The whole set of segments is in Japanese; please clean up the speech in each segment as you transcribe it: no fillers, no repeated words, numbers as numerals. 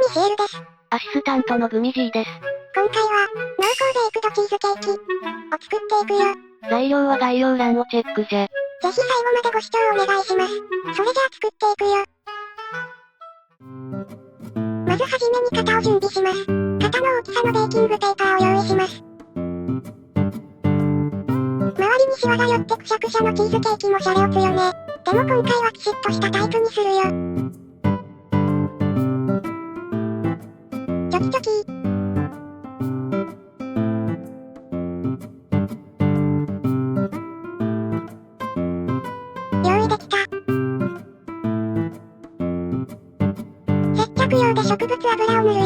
ミシエルです。アシスタントのグミジーです。今回は、濃厚ベイクドチーズケーキを作っていくよ。材料は概要欄をチェックじゃ。ぜひ最後までご視聴お願いします。それじゃあ作っていくよ。まずはじめに型を準備します。型の大きさのベーキングペーパーを用意します。周りにシワが寄ってくしゃくしゃのチーズケーキもシャレオツよね。でも今回はキシッとしたタイプにするよ。チョキチョキ。用意できた。接着用で植物油を塗るよ。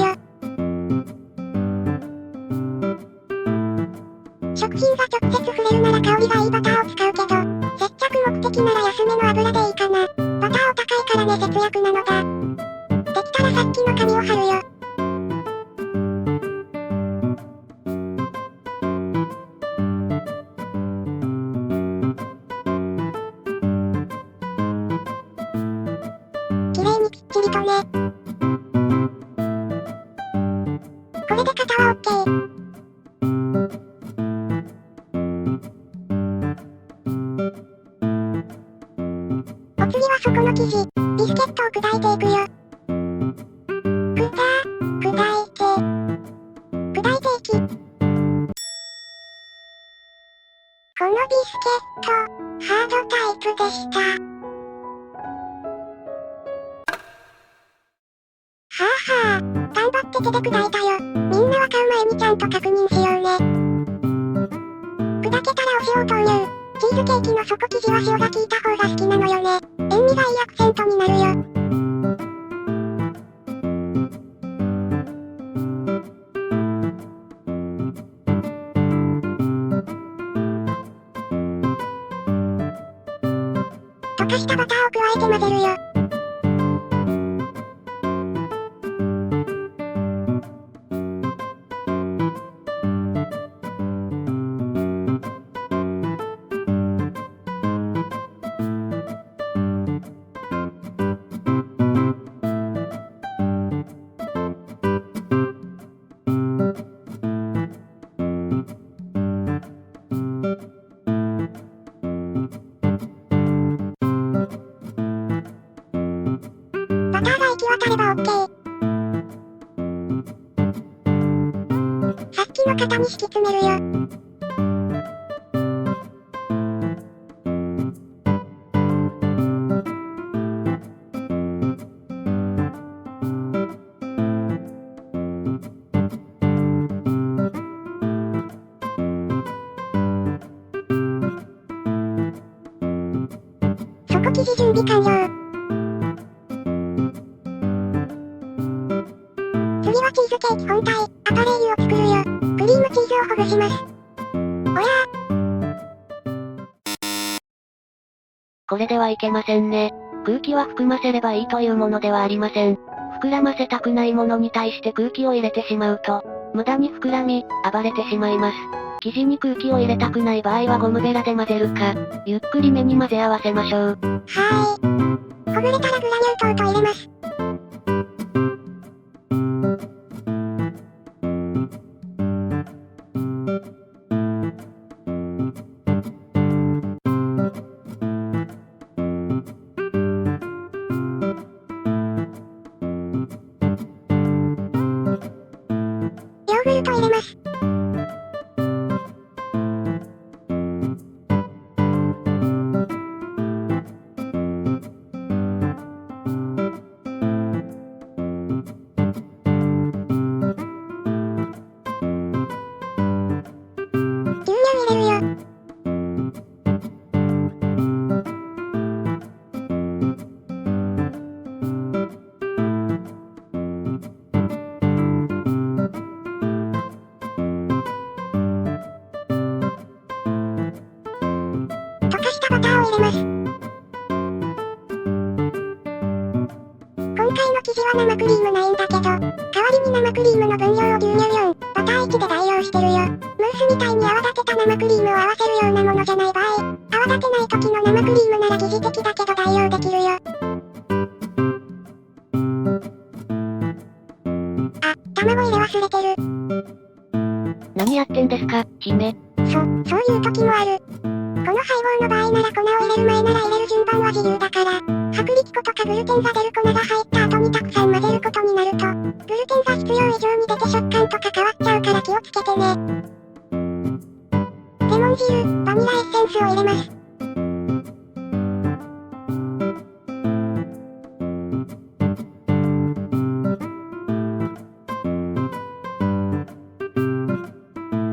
食品が直接触れるなら香りがいいバターを使うけど、接着目的なら安めの油でいいかな。バターお高いからね節約なのだ。できたらさっきの紙を貼るよ。綺麗にぴっちりとね。これで型は OK。お次はそこの生地、ビスケットを砕いていくよ。砕いていき。このビスケット、ハードタイプでした。はぁはぁ、頑張って手で砕いたよ。みんなは買う前にちゃんと確認しようね。砕けたらお塩を投入。チーズケーキの底生地は塩が効いた方が好きなのよね。塩味がいいアクセントになるよ。溶かしたバターを加えて混ぜるよ。バターが行き渡れば OK。さっきの型に敷き詰めるよ。底生地準備完了。次はチーズケーキ本体、アパレーユを作るよ。クリームチーズをほぐします。おやー。これではいけませんね。空気は含ませればいいというものではありません。膨らませたくないものに対して空気を入れてしまうと、無駄に膨らみ、暴れてしまいます。生地に空気を入れたくない場合はゴムベラで混ぜるか、ゆっくりめに混ぜ合わせましょう。はーい。ほぐれたらグラニュー糖と入れます。ヨーグルト入れます。牛乳入れるよ。溶かしたバターを入れます。今回の生地は生クリームないんだけど、代わりに生クリームの分量を牛乳4、バター1で代用してるよ。ムースみたいに泡立てた生クリームを合わせるようなものじゃない場合、泡立てない時の生クリームなら疑似的だけど代用できるよ。忘れてる。何やってんですか、姫。そういう時もある。この配合の場合なら粉を入れる前なら入れる順番は自由だから、薄力粉とかグルテンザ出る粉が入った後にたくさん混ぜることになると、グルテンザ必要以上に出て食感とか変わっちゃうから気をつけてね。レモン汁、バニラエッセンスを入れます。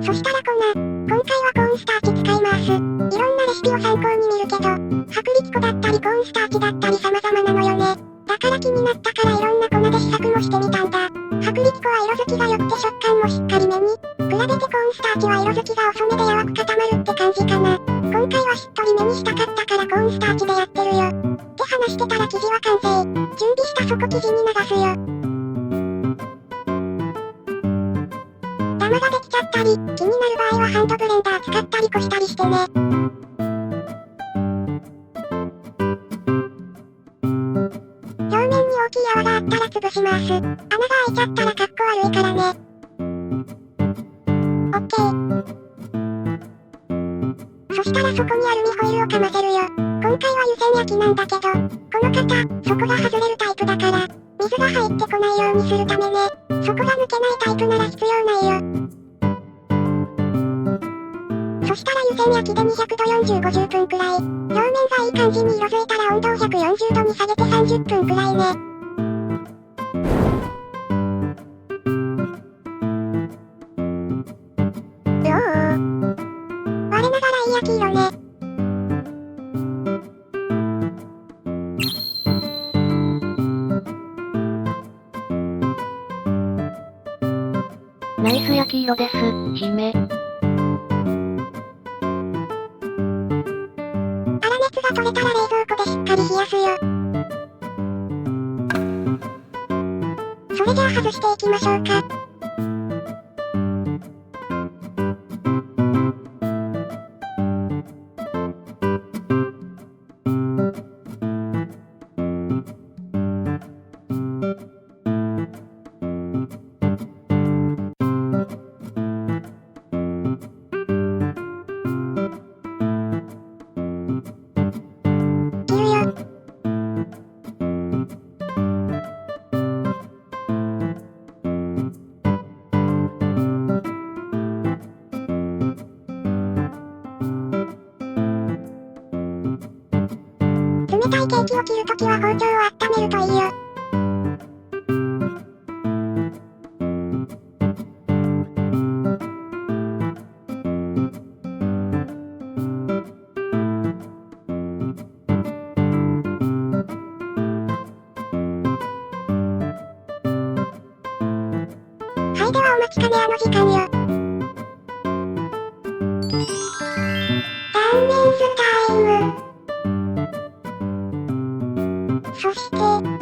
そしたら粉。今回はコーンスターチ使います。いろんなレシピを参考に見るけど、薄力粉だったりコーンスターチだったり様々なのよね。だから気になったからいろんな粉で試作もしてみたんだ。薄力粉は色づきが良くて食感もしっかりめに。比べてコーンスターチは色づきが遅めで柔く固まるって感じかな。今回はしっとりめにしたかったからコーンスターチでやってるよ。って話してたら生地は完成。準備した底生地に流すよ。ダマができちゃったり、気になる場合はハンドブレンダー使ったりこしたりしてね。表面に大きい泡があったら潰します。穴が開いちゃったらカッコ悪いからね。オッケー。そしたらそこにアルミホイルをかませるよ。今回は湯煎焼きなんだけど、この方、底が外れるタイプだから、水が入ってこないようにするためね。底が抜けないタイプなら必要ないよ。そしたら湯煎焼きで200度40、50分くらい。表面がいい感じに色づいたら温度を140度に下げて30分くらいね。我ながらいい焼き色ね。ナイス焼き色です、姫。粗熱が取れたら冷蔵庫でしっかり冷やすよ。それじゃあ外していきましょうか。冷たいケーキを切るときは包丁を温めるといいよ。はい、ではお待ちかねあの時間よ。断面スタイム。そして、完成。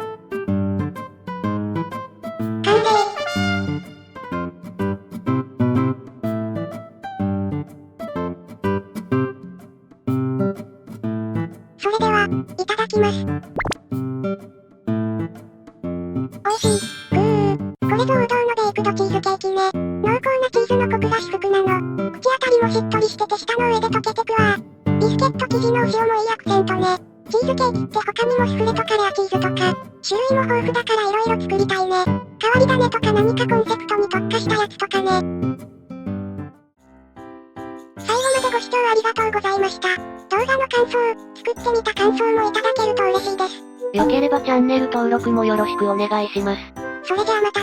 それでは、いただきます。おいしい。これぞ王道のベイクドチーズケーキね。濃厚なチーズのコクが至福なの。口当たりもしっとりしてて舌の上で溶けてくわ。ビスケット生地のお塩もいいアクセントね。チーズケーキって他にもスフレとかレアチーズとか、種類も豊富だから色々作りたいね。変わり種とか何かコンセプトに特化したやつとかね。最後までご視聴ありがとうございました。動画の感想、作ってみた感想もいただけると嬉しいです。よければチャンネル登録もよろしくお願いします。それじゃあまた。